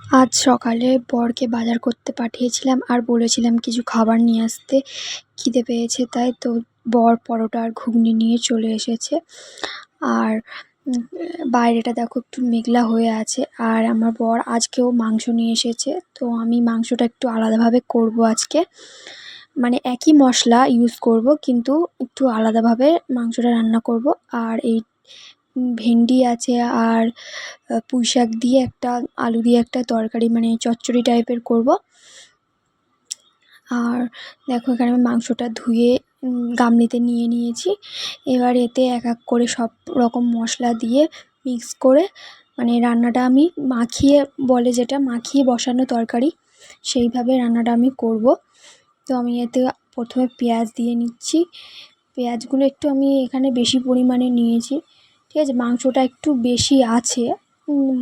আজ সকালে বরকে বাজার করতে পাঠিয়েছিলাম আর বলেছিলাম কিছু খাবার নিয়ে আসতে। খিদে পেয়েছে তাই তো বর পরোটা আর ঘুগনি নিয়ে চলে এসেছে। আর বাইরেটা দেখো একটু মেঘলা হয়ে আছে। আর আমার বর আজকেও মাংস নিয়ে এসেছে, তো আমি মাংসটা একটু আলাদাভাবে করব আজকে। মানে একই মশলা ইউজ করব, কিন্তু একটু আলাদাভাবে মাংসটা রান্না করব। আর এই ভেন্ডি আছে আর পুঁই শাক দিয়ে একটা, আলু দিয়ে একটা তরকারি, মানে চচ্চড়ি টাইপের করব। আর দেখো এখানে আমি মাংসটা ধুয়ে গামলিতে নিয়ে নিয়েছি। এবার এতে এক এক করে সব রকম মশলা দিয়ে মিক্স করে, মানে রান্নাটা আমি মাখিয়ে, বলে যেটা মাখিয়ে বসানো তরকারি, সেইভাবে রান্নাটা আমি করব। তো আমি এতে প্রথমে পেঁয়াজ দিয়ে নিচ্ছি। পেঁয়াজগুলো একটু আমি এখানে বেশি পরিমাণে নিয়েছি, ঠিক আছে। মাংসটা একটু বেশি আছে,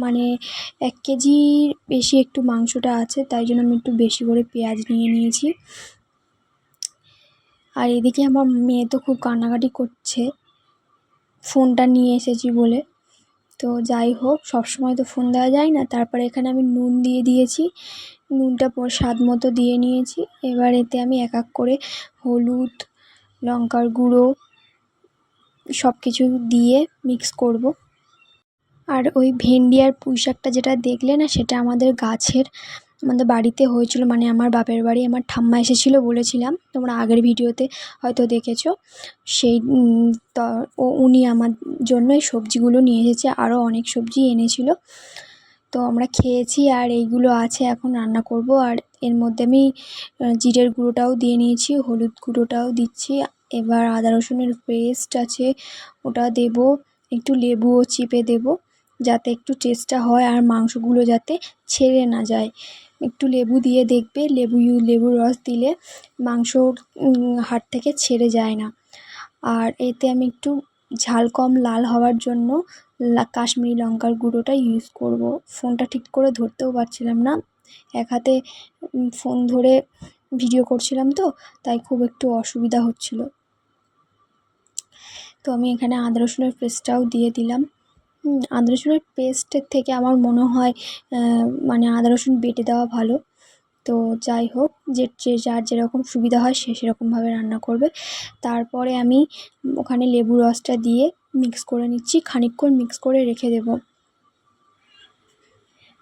মানে 1 কেজির বেশি একটু মাংসটা আছে, তাই জন্য আমি একটু বেশি করে পেঁয়াজ নিয়ে নিয়েছি। আর এদিকে আমার মেয়ে তো খুব কান্নাকাটি করছে ফোনটা নিয়ে এসেছি বলে। তো যাই হোক, সবসময় তো ফোন দেওয়া যায় না। তারপরে এখানে আমি নুন দিয়ে দিয়েছি, নুনটা স্বাদ মতো দিয়ে নিয়েছি। এবার এতে আমি এক এক করে হলুদ, লঙ্কার গুঁড়ো সব কিছু দিয়ে মিক্স করব। আর ওই ভেন্ডি আর পুঁই শাকটা যেটা দেখলে না, সেটা আমাদের গাছের, আমাদের বাড়িতে হয়েছিল। মানে আমার বাপের বাড়ি আমার ঠাম্মা এসেছিলো, বলেছিলাম তোমরা আগের ভিডিওতে হয়তো দেখেছো। সেই উনি আমার জন্য এই সবজিগুলো নিয়ে এসেছে, আরও অনেক সবজি এনেছিল। তো আমরা খেয়েছি, আর এইগুলো আছে, এখন রান্না করব। আর এর মধ্যে আমি জিরের গুঁড়োটাও দিয়ে নিয়েছি, হলুদ গুঁড়োটাও দিচ্ছি। এবার আদা রসুনের পেস্ট আছে, ওটা দেব। একটু লেবুও চিপে দেব, যাতে একটু টেস্টটা হয় আর মাংসগুলো যাতে ছেড়ে না যায়। একটু লেবু দিয়ে দেখবে, লেবুর রস দিলে মাংস হাড় থেকে ছেড়ে যায় না। আর এতে আমি একটু ঝাল কম লাল হওয়ার জন্য কাশ্মীরি লঙ্কার গুঁড়োটা ইউজ করব। ফোনটা ঠিক করে ধরতেও পারছিলাম না, এক হাতে ফোন ধরে ভিডিও করছিলাম, তো তাই খুব একটু অসুবিধা হচ্ছিল। তো আমি এখানে আদা রসুনের পেস্টটাও দিয়ে দিলাম। আদা রসুনের পেস্টের থেকে আমার মনে হয় মানে আদা রসুন বেটে দেওয়া ভালো। তো যাই হোক, যে যার যেরকম সুবিধা হয় সে সেরকমভাবে রান্না করবে। তারপরে আমি ওখানে লেবু রসটা দিয়ে মিক্স করে নিচ্ছি, খানিকক্ষণ মিক্স করে রেখে দেব।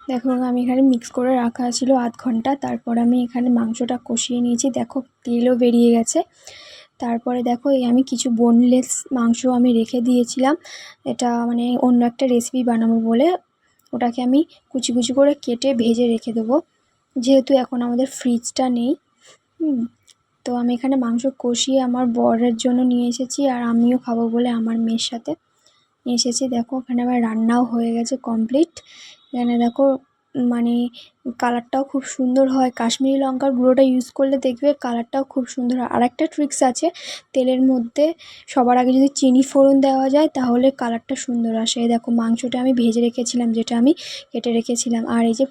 দেখো আমি এখানে মিক্স করে রাখা ছিল আধ ঘন্টা। তারপর আমি এখানে মাংসটা কষিয়ে নিয়েছি, দেখো তেলও বেরিয়ে গেছে। তারপরে দেখো এই আমি কিছু বোনলেস মাংস আমি রেখে দিয়েছিলাম, এটা মানে অন্য একটা রেসিপি বানাবো বলে। ওটাকে আমি কুচি কুচি করে কেটে ভেজে রেখে দেবো, যেহেতু এখন আমাদের ফ্রিজটা নেই। তো আমি এখানে মাংস কষিয়ে আমার বরের জন্য নিয়ে এসেছি, আর আমিও খাবো বলে আমার মেয়ের সাথে নিয়ে এসেছি। দেখো ওখানে আমার রান্নাও হয়ে গেছে কমপ্লিট। এখানে দেখো মানে কালারটাও খুব সুন্দর হয়, কাশ্মীরি লঙ্কার গুঁড়োটা ইউজ করলে দেখবে কালারটাও খুব সুন্দর হয়। আর একটা ট্রিক্স আছে, তেলের মধ্যে সবার আগে যদি চিনি ফোড়ন দেওয়া যায় তাহলে কালারটা সুন্দর আসে। দেখো মাংসটা আমি ভেজে রেখেছিলাম, যেটা আমি কেটে রেখেছিলাম। আর এই যে